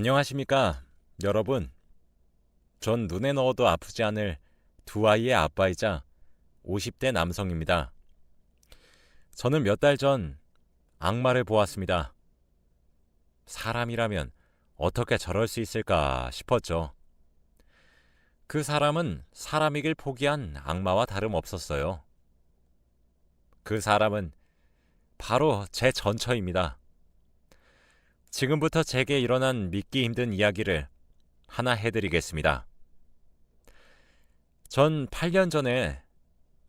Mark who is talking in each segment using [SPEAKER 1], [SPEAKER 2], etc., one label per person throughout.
[SPEAKER 1] 안녕하십니까, 여러분. 전 눈에 넣어도 아프지 않을 두 아이의 아빠이자 50대 남성입니다. 저는 몇 달 전 악마를 보았습니다. 사람이라면 어떻게 저럴 수 있을까 싶었죠. 그 사람은 사람이길 포기한 악마와 다름없었어요. 그 사람은 바로 제 전처입니다. 지금부터 제게 일어난 믿기 힘든 이야기를 하나 해드리겠습니다. 전 8년 전에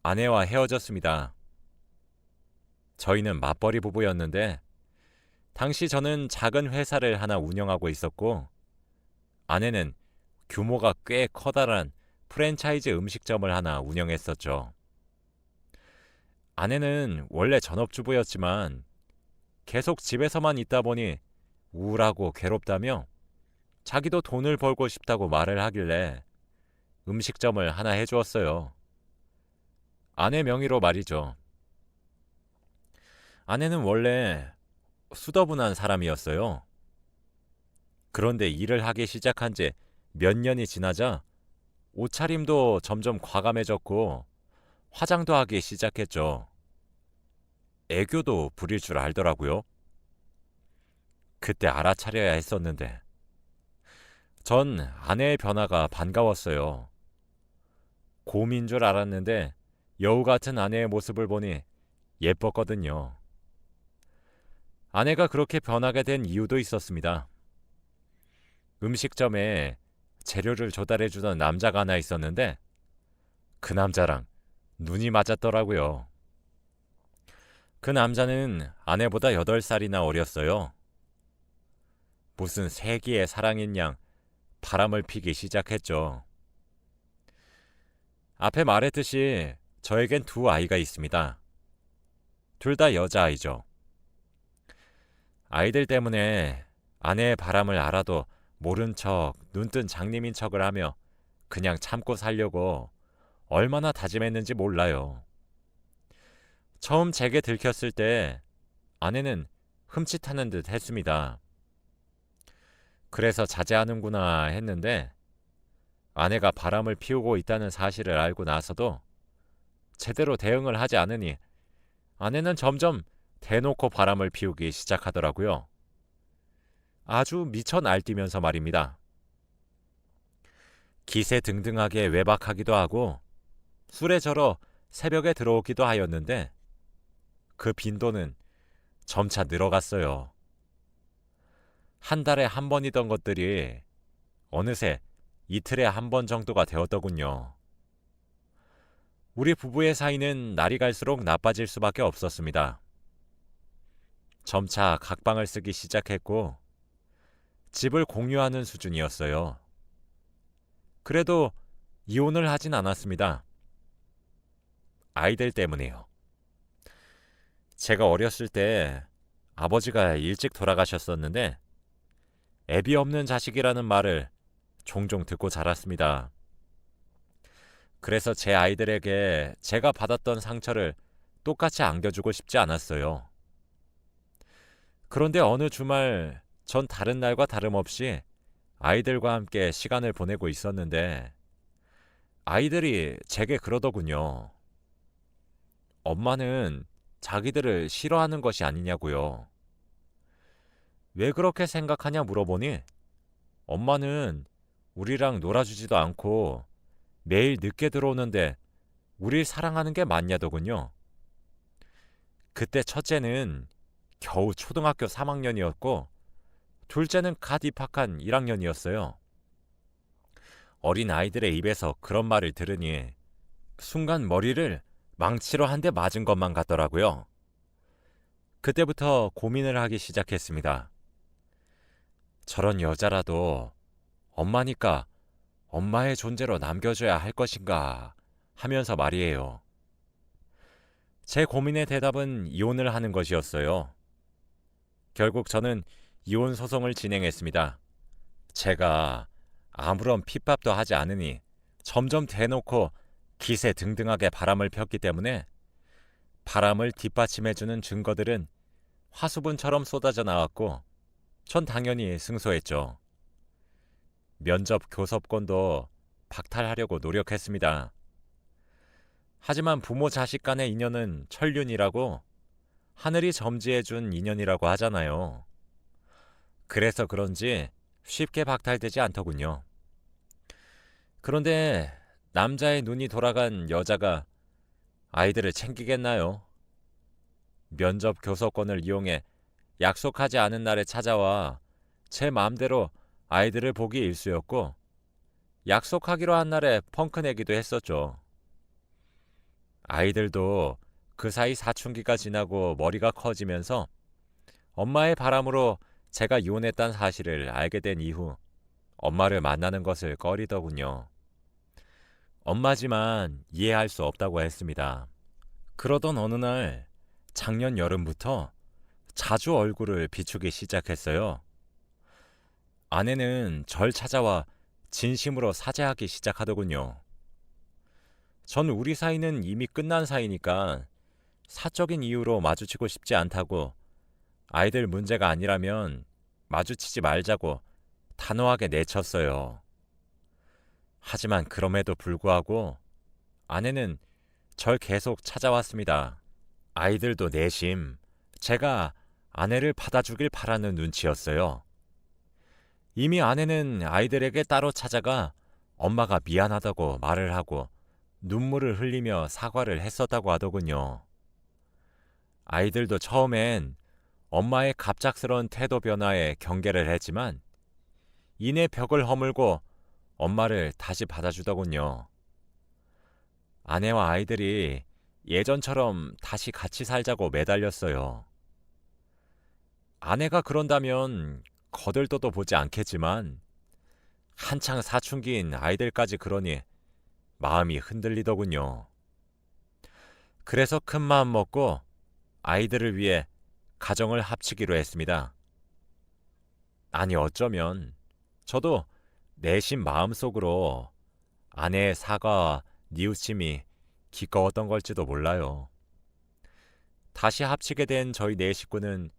[SPEAKER 1] 아내와 헤어졌습니다. 저희는 맞벌이 부부였는데 당시 저는 작은 회사를 하나 운영하고 있었고 아내는 규모가 꽤 커다란 프랜차이즈 음식점을 하나 운영했었죠. 아내는 원래 전업주부였지만 계속 집에서만 있다 보니 우울하고 괴롭다며 자기도 돈을 벌고 싶다고 말을 하길래 음식점을 하나 해주었어요. 아내 명의로 말이죠. 아내는 원래 수더분한 사람이었어요. 그런데 일을 하기 시작한 지 몇 년이 지나자 옷차림도 점점 과감해졌고 화장도 하기 시작했죠. 애교도 부릴 줄 알더라고요. 그때 알아차려야 했었는데 전 아내의 변화가 반가웠어요. 곰인 줄 알았는데 여우 같은 아내의 모습을 보니 예뻤거든요. 아내가 그렇게 변하게 된 이유도 있었습니다. 음식점에 재료를 조달해주던 남자가 하나 있었는데 그 남자랑 눈이 맞았더라고요. 그 남자는 아내보다 8살이나 어렸어요. 무슨 세기의 사랑인 양 바람을 피기 시작했죠. 앞에 말했듯이 저에겐 두 아이가 있습니다. 둘 다 여자아이죠. 아이들 때문에 아내의 바람을 알아도 모른 척, 눈뜬 장님인 척을 하며 그냥 참고 살려고 얼마나 다짐했는지 몰라요. 처음 제게 들켰을 때 아내는 흠칫하는 듯 했습니다. 그래서 자제하는구나 했는데 아내가 바람을 피우고 있다는 사실을 알고 나서도 제대로 대응을 하지 않으니 아내는 점점 대놓고 바람을 피우기 시작하더라고요. 아주 미쳐 날뛰면서 말입니다. 기세등등하게 외박하기도 하고 술에 절어 새벽에 들어오기도 하였는데 그 빈도는 점차 늘어갔어요. 한 달에 한 번이던 것들이 어느새 이틀에 한 번 정도가 되었더군요. 우리 부부의 사이는 날이 갈수록 나빠질 수밖에 없었습니다. 점차 각방을 쓰기 시작했고 집을 공유하는 수준이었어요. 그래도 이혼을 하진 않았습니다. 아이들 때문에요. 제가 어렸을 때 아버지가 일찍 돌아가셨었는데 애비 없는 자식이라는 말을 종종 듣고 자랐습니다. 그래서 제 아이들에게 제가 받았던 상처를 똑같이 안겨주고 싶지 않았어요. 그런데 어느 주말 전 다른 날과 다름없이 아이들과 함께 시간을 보내고 있었는데 아이들이 제게 그러더군요. 엄마는 자기들을 싫어하는 것이 아니냐고요. 왜 그렇게 생각하냐 물어보니 엄마는 우리랑 놀아주지도 않고 매일 늦게 들어오는데 우릴 사랑하는 게 맞냐더군요. 그때 첫째는 겨우 초등학교 3학년이었고 둘째는 갓 입학한 1학년이었어요. 어린 아이들의 입에서 그런 말을 들으니 순간 머리를 망치로 한 대 맞은 것만 같더라고요. 그때부터 고민을 하기 시작했습니다. 저런 여자라도 엄마니까 엄마의 존재로 남겨줘야 할 것인가 하면서 말이에요. 제 고민의 대답은 이혼을 하는 것이었어요. 결국 저는 이혼 소송을 진행했습니다. 제가 아무런 핍박도 하지 않으니 점점 대놓고 기세등등하게 바람을 폈기 때문에 바람을 뒷받침해주는 증거들은 화수분처럼 쏟아져 나왔고 전 당연히 승소했죠. 면접 교섭권도 박탈하려고 노력했습니다. 하지만 부모 자식 간의 인연은 천륜이라고 하늘이 점지해준 인연이라고 하잖아요. 그래서 그런지 쉽게 박탈되지 않더군요. 그런데 남자의 눈이 돌아간 여자가 아이들을 챙기겠나요? 면접 교섭권을 이용해 약속하지 않은 날에 찾아와 제 마음대로 아이들을 보기 일쑤였고 약속하기로 한 날에 펑크 내기도 했었죠. 아이들도 그 사이 사춘기가 지나고 머리가 커지면서 엄마의 바람으로 제가 이혼했다는 사실을 알게 된 이후 엄마를 만나는 것을 꺼리더군요. 엄마지만 이해할 수 없다고 했습니다. 그러던 어느 날 작년 여름부터 자주 얼굴을 비추기 시작했어요. 아내는 절 찾아와 진심으로 사죄하기 시작하더군요. 전 우리 사이는 이미 끝난 사이니까 사적인 이유로 마주치고 싶지 않다고, 아이들 문제가 아니라면 마주치지 말자고 단호하게 내쳤어요. 하지만 그럼에도 불구하고 아내는 절 계속 찾아왔습니다. 아이들도 내심 제가 아내를 받아주길 바라는 눈치였어요. 이미 아내는 아이들에게 따로 찾아가 엄마가 미안하다고 말을 하고 눈물을 흘리며 사과를 했었다고 하더군요. 아이들도 처음엔 엄마의 갑작스러운 태도 변화에 경계를 했지만 이내 벽을 허물고 엄마를 다시 받아주더군요. 아내와 아이들이 예전처럼 다시 같이 살자고 매달렸어요. 아내가 그런다면 거들떠도 보지 않겠지만 한창 사춘기인 아이들까지 그러니 마음이 흔들리더군요. 그래서 큰 마음 먹고 아이들을 위해 가정을 합치기로 했습니다. 아니 어쩌면 저도 내심 마음속으로 아내의 사과와 뉘우침이 기꺼웠던 걸지도 몰라요. 다시 합치게 된 저희 네 식구는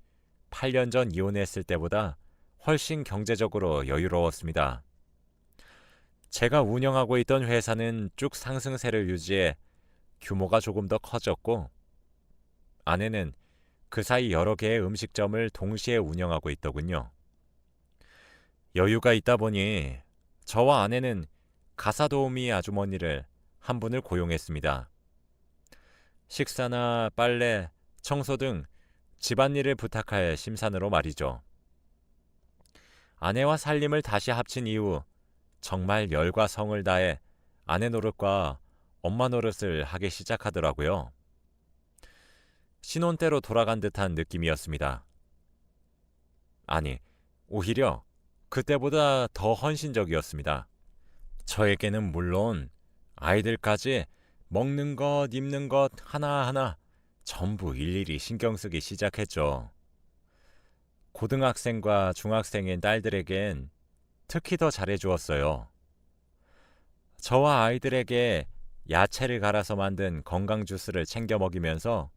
[SPEAKER 1] 8년 전 이혼했을 때보다 훨씬 경제적으로 여유로웠습니다. 제가 운영하고 있던 회사는 쭉 상승세를 유지해 규모가 조금 더 커졌고 아내는 그 사이 여러 개의 음식점을 동시에 운영하고 있더군요. 여유가 있다 보니 저와 아내는 가사도우미 아주머니를 한 분을 고용했습니다. 식사나 빨래, 청소 등 집안일을 부탁할 심산으로 말이죠. 아내와 살림을 다시 합친 이후 정말 열과 성을 다해 아내 노릇과 엄마 노릇을 하기 시작하더라고요. 신혼 때로 돌아간 듯한 느낌이었습니다. 아니, 오히려 그때보다 더 헌신적이었습니다. 저에게는 물론 아이들까지 먹는 것, 입는 것 하나하나 전부 일일이 신경 쓰기 시작했죠. 고등학생과 중학생인 딸들에겐 특히 더 잘해주었어요. 저와 아이들에게 야채를 갈아서 만든 건강 주스를 챙겨 먹이면서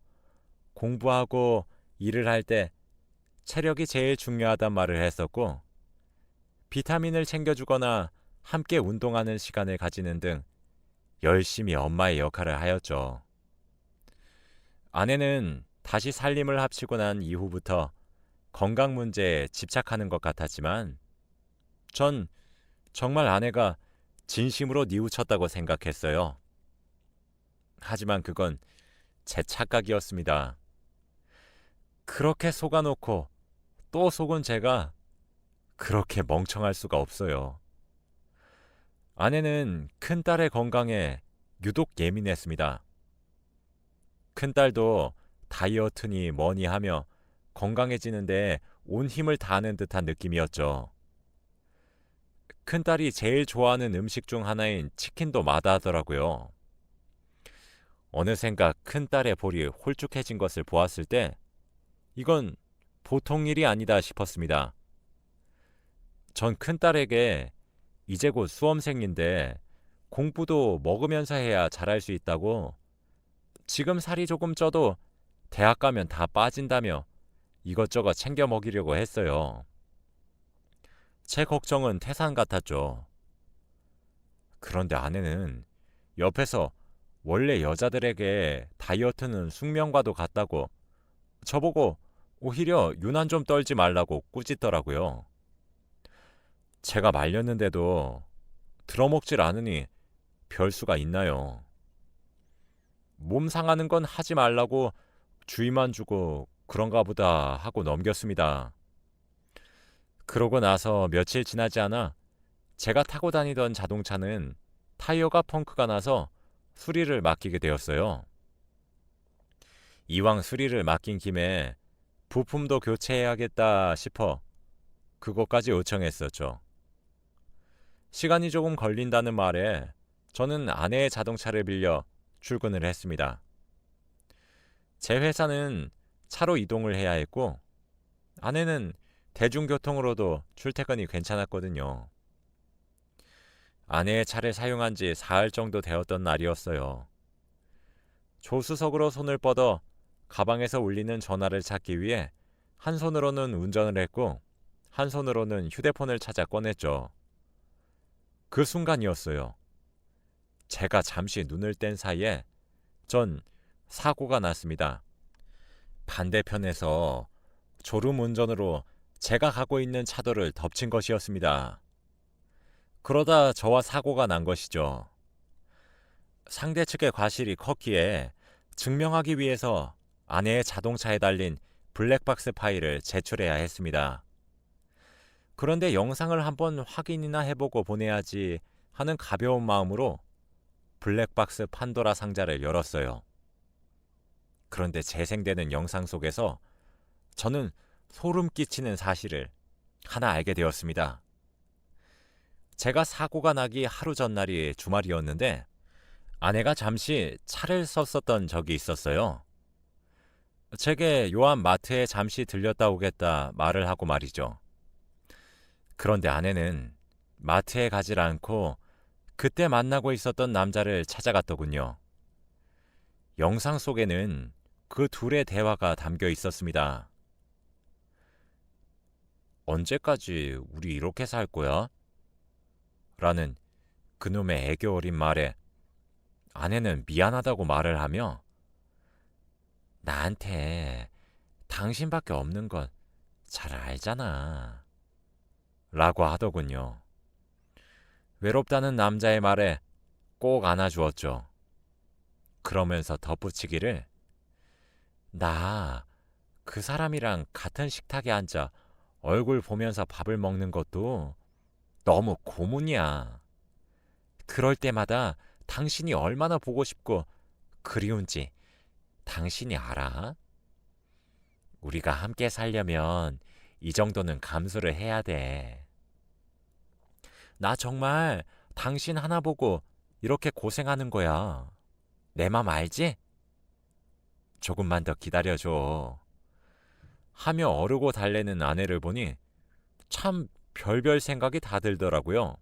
[SPEAKER 1] 공부하고 일을 할 때 체력이 제일 중요하단 말을 했었고, 비타민을 챙겨주거나 함께 운동하는 시간을 가지는 등 열심히 엄마의 역할을 하였죠. 아내는 다시 살림을 합치고 난 이후부터 건강 문제에 집착하는 것 같았지만 전 정말 아내가 진심으로 뉘우쳤다고 생각했어요. 하지만 그건 제 착각이었습니다. 그렇게 속아놓고 또 속은 제가 그렇게 멍청할 수가 없어요. 아내는 큰딸의 건강에 유독 예민했습니다. 큰딸도 다이어트니 뭐니 하며 건강해지는데 온 힘을 다하는 듯한 느낌이었죠. 큰딸이 제일 좋아하는 음식 중 하나인 치킨도 마다하더라고요. 어느샌가 큰딸의 볼이 홀쭉해진 것을 보았을 때 이건 보통 일이 아니다 싶었습니다. 전 큰딸에게 이제 곧 수험생인데 공부도 먹으면서 해야 잘할 수 있다고, 지금 살이 조금 쪄도 대학 가면 다 빠진다며 이것저것 챙겨 먹이려고 했어요. 제 걱정은 태산 같았죠. 그런데 아내는 옆에서 원래 여자들에게 다이어트는 숙명과도 같다고 저보고 오히려 유난 좀 떨지 말라고 꾸짖더라고요. 제가 말렸는데도 들어먹질 않으니 별 수가 있나요? 몸 상하는 건 하지 말라고 주의만 주고 그런가 보다 하고 넘겼습니다. 그러고 나서 며칠 지나지 않아 제가 타고 다니던 자동차는 타이어가 펑크가 나서 수리를 맡기게 되었어요. 이왕 수리를 맡긴 김에 부품도 교체해야겠다 싶어 그것까지 요청했었죠. 시간이 조금 걸린다는 말에 저는 아내의 자동차를 빌려 출근을 했습니다. 제 회사는 차로 이동을 해야 했고 아내는 대중교통으로도 출퇴근이 괜찮았거든요. 아내의 차를 사용한 지 사흘 정도 되었던 날이었어요. 조수석으로 손을 뻗어 가방에서 울리는 전화를 찾기 위해 한 손으로는 운전을 했고 한 손으로는 휴대폰을 찾아 꺼냈죠. 그 순간이었어요. 제가 잠시 눈을 뗀 사이에 전 사고가 났습니다. 반대편에서 졸음 운전으로 제가 가고 있는 차도를 덮친 것이었습니다. 그러다 저와 사고가 난 것이죠. 상대 측의 과실이 컸기에 증명하기 위해서 아내의 자동차에 달린 블랙박스 파일을 제출해야 했습니다. 그런데 영상을 한번 확인이나 해보고 보내야지 하는 가벼운 마음으로 블랙박스 판도라 상자를 열었어요. 그런데 재생되는 영상 속에서 저는 소름 끼치는 사실을 하나 알게 되었습니다. 제가 사고가 나기 하루 전날이 주말이었는데 아내가 잠시 차를 썼었던 적이 있었어요. 제게 요한 마트에 잠시 들렸다 오겠다 말을 하고 말이죠. 그런데 아내는 마트에 가질 않고 그때 만나고 있었던 남자를 찾아갔더군요. 영상 속에는 그 둘의 대화가 담겨 있었습니다. 언제까지 우리 이렇게 살 거야? 라는 그놈의 애교 어린 말에 아내는 미안하다고 말을 하며 나한테 당신밖에 없는 건 잘 알잖아. 라고 하더군요. 외롭다는 남자의 말에 꼭 안아주었죠. 그러면서 덧붙이기를 나 그 사람이랑 같은 식탁에 앉아 얼굴 보면서 밥을 먹는 것도 너무 고문이야. 그럴 때마다 당신이 얼마나 보고 싶고 그리운지 당신이 알아? 우리가 함께 살려면 이 정도는 감수를 해야 돼. 나 정말 당신 하나 보고 이렇게 고생하는 거야. 내 맘 알지? 조금만 더 기다려줘. 하며 어르고 달래는 아내를 보니 참 별별 생각이 다 들더라고요.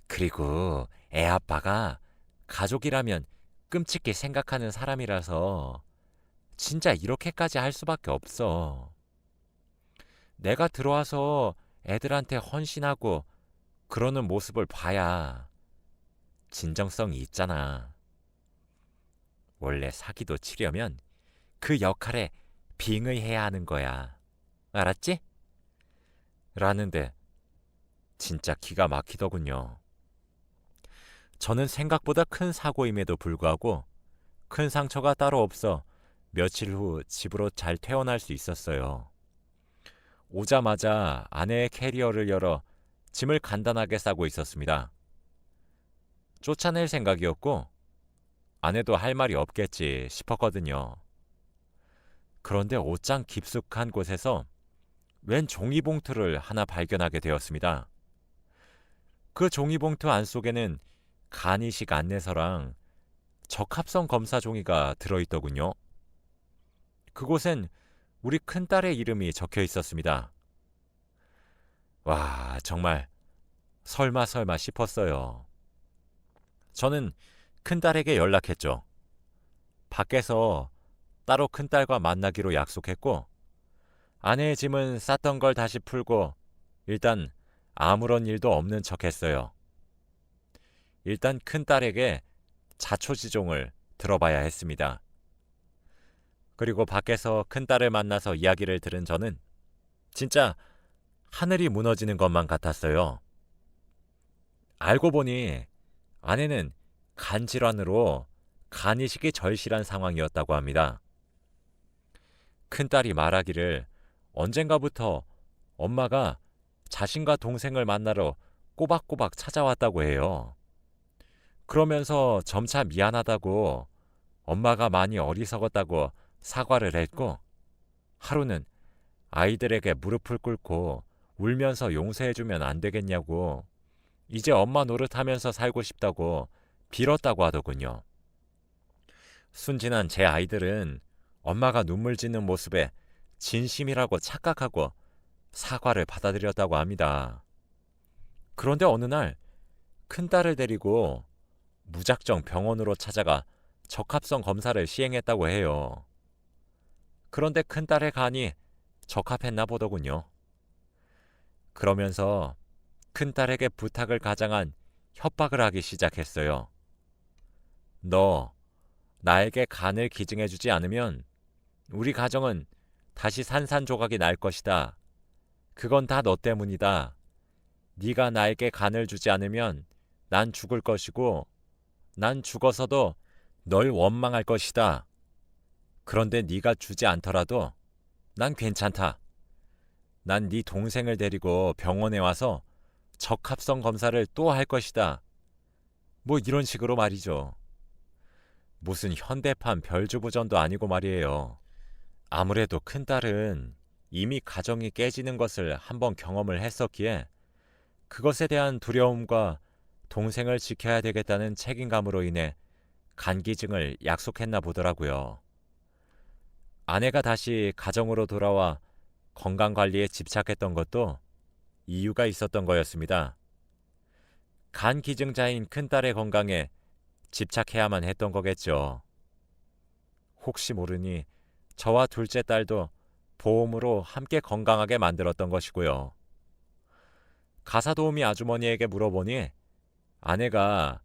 [SPEAKER 1] 그리고 애 아빠가 가족이라면 끔찍히 생각하는 사람이라서 진짜 이렇게까지 할 수밖에 없어. 내가 들어와서 애들한테 헌신하고 그러는 모습을 봐야 진정성이 있잖아. 원래 사기도 치려면 그 역할에 빙의해야 하는 거야. 알았지? 라는데 진짜 기가 막히더군요. 저는 생각보다 큰 사고임에도 불구하고 큰 상처가 따로 없어 며칠 후 집으로 잘 퇴원할 수 있었어요. 오자마자 아내의 캐리어를 열어 짐을 간단하게 싸고 있었습니다. 쫓아낼 생각이었고 아내도 할 말이 없겠지 싶었거든요. 그런데 옷장 깊숙한 곳에서 웬 종이봉투를 하나 발견하게 되었습니다. 그 종이봉투 안속에는 간이식 안내서랑 적합성 검사 종이가 들어있더군요. 그곳엔 우리 큰딸의 이름이 적혀 있었습니다. 와, 정말 설마 싶었어요. 저는 큰딸에게 연락했죠. 밖에서 따로 큰딸과 만나기로 약속했고 아내의 짐은 쌌던 걸 다시 풀고 일단 아무런 일도 없는 척했어요. 일단 큰딸에게 자초지종을 들어봐야 했습니다. 그리고 밖에서 큰딸을 만나서 이야기를 들은 저는 진짜 하늘이 무너지는 것만 같았어요. 알고 보니 아내는 간 질환으로 간이식이 절실한 상황이었다고 합니다. 큰딸이 말하기를 언젠가부터 엄마가 자신과 동생을 만나러 꼬박꼬박 찾아왔다고 해요. 그러면서 점차 미안하다고 엄마가 많이 어리석었다고 사과를 했고 하루는 아이들에게 무릎을 꿇고 울면서 용서해주면 안 되겠냐고 이제 엄마 노릇하면서 살고 싶다고 빌었다고 하더군요. 순진한 제 아이들은 엄마가 눈물 짓는 모습에 진심이라고 착각하고 사과를 받아들였다고 합니다. 그런데 어느 날 큰딸을 데리고 무작정 병원으로 찾아가 적합성 검사를 시행했다고 해요. 그런데 큰딸의 간이 적합했나 보더군요. 그러면서 큰딸에게 부탁을 가장한 협박을 하기 시작했어요. 너 나에게 간을 기증해주지 않으면 우리 가정은 다시 산산조각이 날 것이다. 그건 다 너 때문이다. 네가 나에게 간을 주지 않으면 난 죽을 것이고 난 죽어서도 널 원망할 것이다. 그런데 네가 주지 않더라도 난 괜찮다. 난 네 동생을 데리고 병원에 와서 적합성 검사를 또 할 것이다. 뭐 이런 식으로 말이죠. 무슨 현대판 별주부전도 아니고 말이에요. 아무래도 큰딸은 이미 가정이 깨지는 것을 한번 경험을 했었기에 그것에 대한 두려움과 동생을 지켜야 되겠다는 책임감으로 인해 간기증을 약속했나 보더라고요. 아내가 다시 가정으로 돌아와 건강관리에 집착했던 것도 이유가 있었던 거였습니다. 간 기증자인 큰딸의 건강에 집착해야만 했던 거겠죠. 혹시 모르니 저와 둘째 딸도 보험으로 함께 건강하게 만들었던 것이고요. 가사도우미 아주머니에게 물어보니 아내가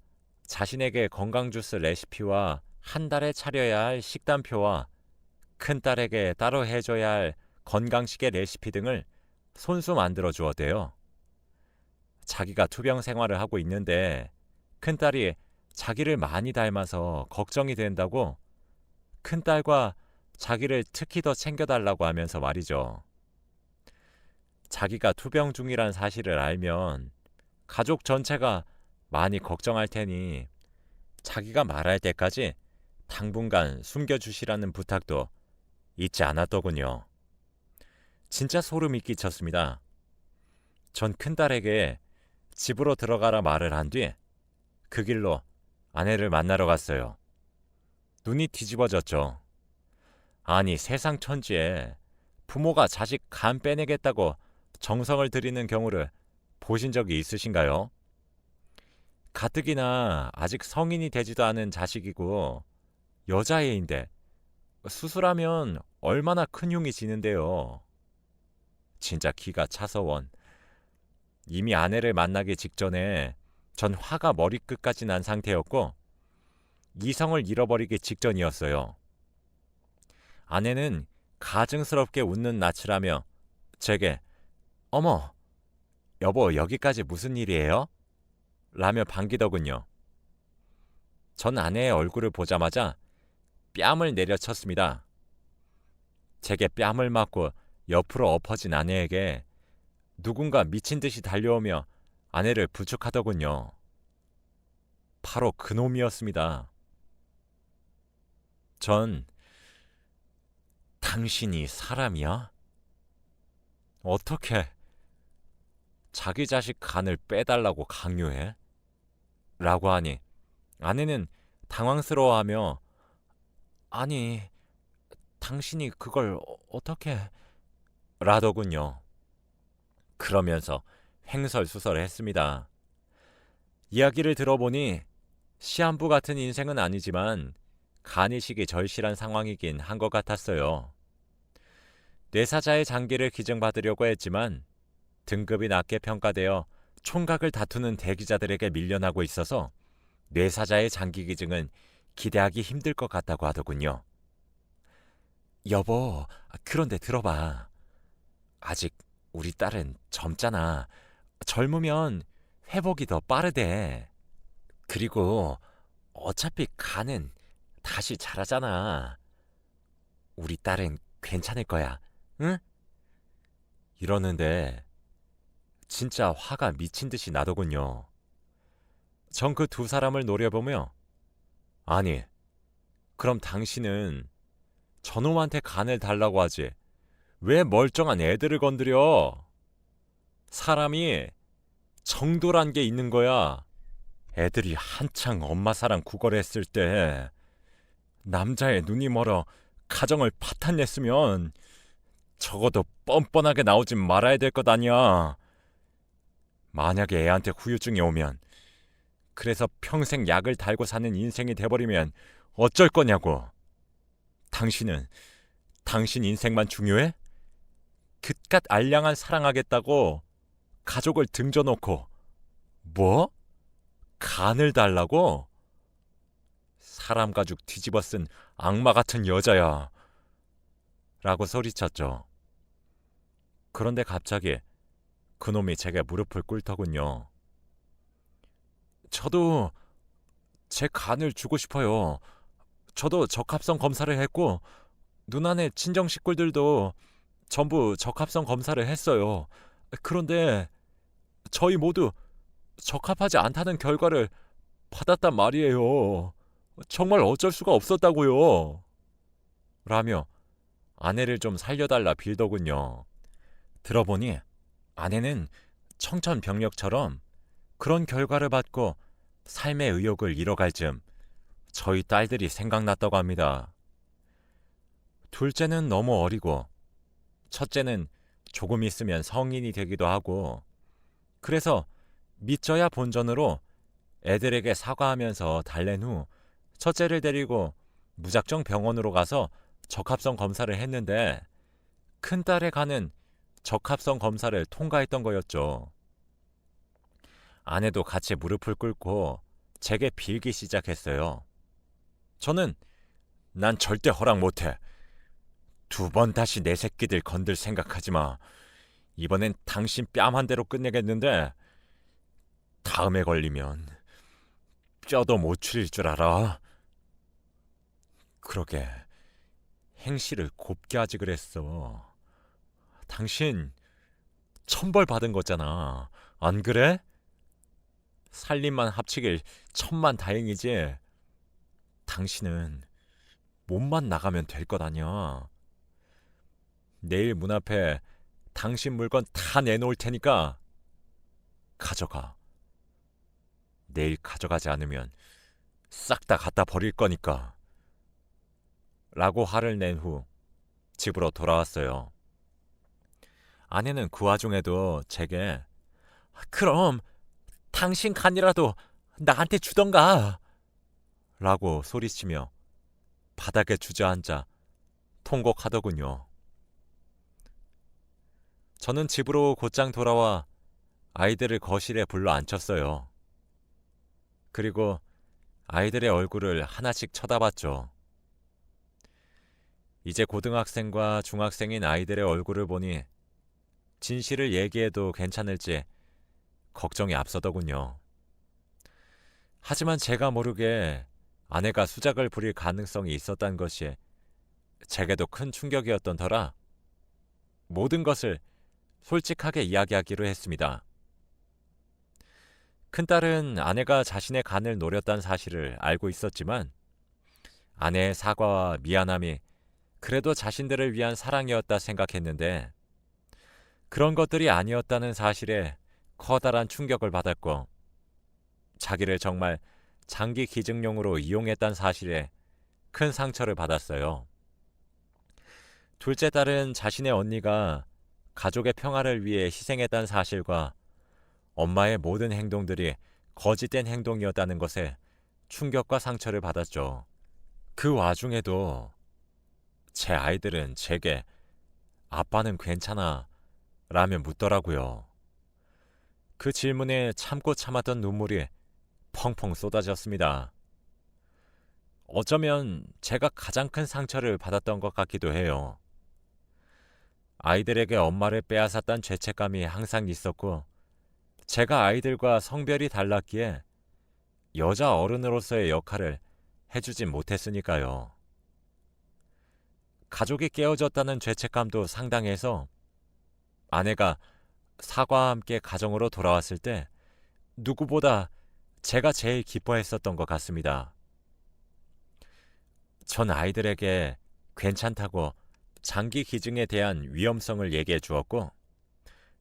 [SPEAKER 1] 자신에게 건강주스 레시피와 한 달에 차려야 할 식단표와 큰딸에게 따로 해줘야 할 건강식의 레시피 등을 손수 만들어 주었대요. 자기가 투병 생활을 하고 있는데 큰딸이 자기를 많이 닮아서 걱정이 된다고 큰딸과 자기를 특히 더 챙겨달라고 하면서 말이죠. 자기가 투병 중이란 사실을 알면 가족 전체가 많이 걱정할 테니 자기가 말할 때까지 당분간 숨겨주시라는 부탁도 잊지 않았더군요. 진짜 소름이 끼쳤습니다. 전 큰딸에게 집으로 들어가라 말을 한 뒤 그 길로 아내를 만나러 갔어요. 눈이 뒤집어졌죠. 아니 세상 천지에 부모가 자식 간 빼내겠다고 정성을 들이는 경우를 보신 적이 있으신가요? 가뜩이나 아직 성인이 되지도 않은 자식이고 여자애인데 수술하면 얼마나 큰 흉이 지는데요. 진짜 기가 차서 원. 이미 아내를 만나기 직전에 전 화가 머리끝까지 난 상태였고 이성을 잃어버리기 직전이었어요. 아내는 가증스럽게 웃는 낯을 하며 제게 어머, 여보 여기까지 무슨 일이에요? 라며 반기더군요. 전 아내의 얼굴을 보자마자 뺨을 내려쳤습니다. 제게 뺨을 맞고 옆으로 엎어진 아내에게 누군가 미친 듯이 달려오며 아내를 부축하더군요. 바로 그놈이었습니다. 전 당신이 사람이야? 어떻게 자기 자식 간을 빼달라고 강요해? 라고 하니 아내는 당황스러워하며 아니 당신이 그걸 어떻게 라더군요. 그러면서 횡설수설했습니다. 이야기를 들어보니 시한부 같은 인생은 아니지만 간이식이 절실한 상황이긴 한 것 같았어요. 뇌사자의 장기를 기증받으려고 했지만 등급이 낮게 평가되어 총각을 다투는 대기자들에게 밀려나고 있어서 뇌사자의 장기 기증은 기대하기 힘들 것 같다고 하더군요. 여보, 그런데 들어봐. 아직 우리 딸은 젊잖아. 젊으면 회복이 더 빠르대. 그리고 어차피 간은 다시 자라잖아. 우리 딸은 괜찮을 거야. 응? 이러는데 진짜 화가 미친 듯이 나더군요. 전 그 두 사람을 노려보며 아니, 그럼 당신은 저놈한테 간을 달라고 하지. 왜 멀쩡한 애들을 건드려? 사람이 정도란 게 있는 거야. 애들이 한창 엄마 사랑 구걸했을 때 남자의 눈이 멀어 가정을 파탄냈으면 적어도 뻔뻔하게 나오진 말아야 될 것 아니야. 만약에 애한테 후유증이 오면 그래서 평생 약을 달고 사는 인생이 돼버리면 어쩔 거냐고. 당신은 당신 인생만 중요해? 그깟 알량한 사랑하겠다고 가족을 등져놓고 뭐? 간을 달라고? 사람 가죽 뒤집어 쓴 악마 같은 여자야. 라고 소리쳤죠. 그런데 갑자기 그놈이 제게 무릎을 꿇더군요. 저도 제 간을 주고 싶어요. 저도 적합성 검사를 했고 누나네 친정 식구들도 전부 적합성 검사를 했어요. 그런데 저희 모두 적합하지 않다는 결과를 받았단 말이에요. 정말 어쩔 수가 없었다고요. 라며 아내를 좀 살려달라 빌더군요. 들어보니 아내는 청천벽력처럼 그런 결과를 받고 삶의 의욕을 잃어갈 즈음 저희 딸들이 생각났다고 합니다. 둘째는 너무 어리고 첫째는 조금 있으면 성인이 되기도 하고 그래서 믿져야 본전으로 애들에게 사과하면서 달랜 후 첫째를 데리고 무작정 병원으로 가서 적합성 검사를 했는데 큰딸의 간은 적합성 검사를 통과했던 거였죠. 아내도 같이 무릎을 꿇고 제게 빌기 시작했어요. 저는 난 절대 허락 못해. 두 번 다시 내 새끼들 건들 생각하지 마. 이번엔 당신 뺨 한 대로 끝내겠는데 다음에 걸리면 뼈도 못 추릴 줄 알아. 그러게 행실을 곱게 하지 그랬어. 당신 천벌 받은 거잖아. 안 그래? 살림만 합치길 천만 다행이지. 당신은 몸만 나가면 될 것 아니야. 내일 문 앞에 당신 물건 다 내놓을 테니까 가져가. 내일 가져가지 않으면 싹 다 갖다 버릴 거니까. 라고 화를 낸 후 집으로 돌아왔어요. 아내는 그 와중에도 제게 그럼 당신 간이라도 나한테 주던가 라고 소리치며 바닥에 주저앉아 통곡하더군요. 저는 집으로 곧장 돌아와 아이들을 거실에 불러 앉혔어요. 그리고 아이들의 얼굴을 하나씩 쳐다봤죠. 이제 고등학생과 중학생인 아이들의 얼굴을 보니 진실을 얘기해도 괜찮을지 걱정이 앞서더군요. 하지만 제가 모르게 아내가 수작을 부릴 가능성이 있었던 것이 제게도 큰 충격이었던 터라 모든 것을 솔직하게 이야기하기로 했습니다. 큰딸은 아내가 자신의 간을 노렸다는 사실을 알고 있었지만 아내의 사과와 미안함이 그래도 자신들을 위한 사랑이었다 생각했는데 그런 것들이 아니었다는 사실에 커다란 충격을 받았고 자기를 정말 장기 기증용으로 이용했다는 사실에 큰 상처를 받았어요. 둘째 딸은 자신의 언니가 가족의 평화를 위해 희생했다는 사실과 엄마의 모든 행동들이 거짓된 행동이었다는 것에 충격과 상처를 받았죠. 그 와중에도 제 아이들은 제게 아빠는 괜찮아 라며 묻더라고요. 그 질문에 참고 참았던 눈물이 펑펑 쏟아졌습니다. 어쩌면 제가 가장 큰 상처를 받았던 것 같기도 해요. 아이들에게 엄마를 빼앗았다는 죄책감이 항상 있었고, 제가 아이들과 성별이 달랐기에 여자 어른으로서의 역할을 해주진 못했으니까요. 가족이 깨어졌다는 죄책감도 상당해서 아내가 사과와 함께 가정으로 돌아왔을 때 누구보다 제가 제일 기뻐했었던 것 같습니다. 전 아이들에게 괜찮다고 장기 기증에 대한 위험성을 얘기해 주었고,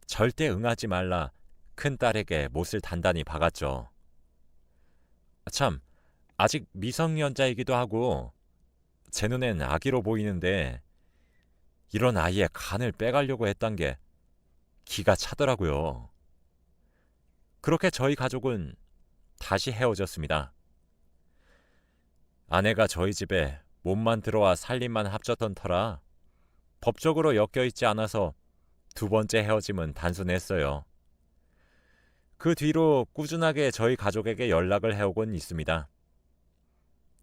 [SPEAKER 1] 절대 응하지 말라 큰딸에게 못을 단단히 박았죠. 참, 아직 미성년자이기도 하고 제 눈엔 아기로 보이는데 이런 아이의 간을 빼가려고 했던 게 기가 차더라고요. 그렇게 저희 가족은 다시 헤어졌습니다. 아내가 저희 집에 몸만 들어와 살림만 합쳤던 터라 법적으로 엮여있지 않아서 두 번째 헤어짐은 단순했어요. 그 뒤로 꾸준하게 저희 가족에게 연락을 해오곤 있습니다.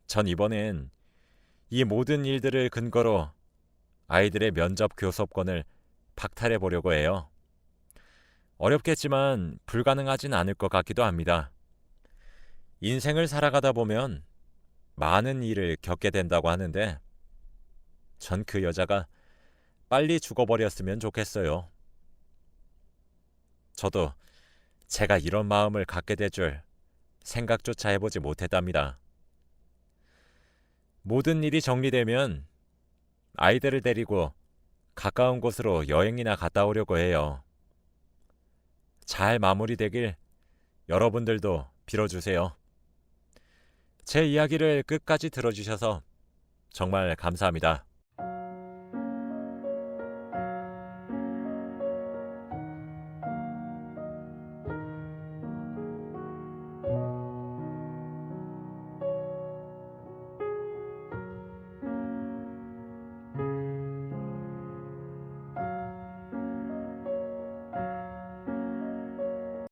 [SPEAKER 1] 전 이번엔 이 모든 일들을 근거로 아이들의 면접 교섭권을 박탈해 보려고 해요. 어렵겠지만 불가능하진 않을 것 같기도 합니다. 인생을 살아가다 보면 많은 일을 겪게 된다고 하는데 전 그 여자가 빨리 죽어버렸으면 좋겠어요. 저도 제가 이런 마음을 갖게 될 줄 생각조차 해보지 못했답니다. 모든 일이 정리되면 아이들을 데리고 가까운 곳으로 여행이나 갔다 오려고 해요. 잘 마무리되길 여러분들도 빌어주세요. 제 이야기를 끝까지 들어주셔서 정말 감사합니다.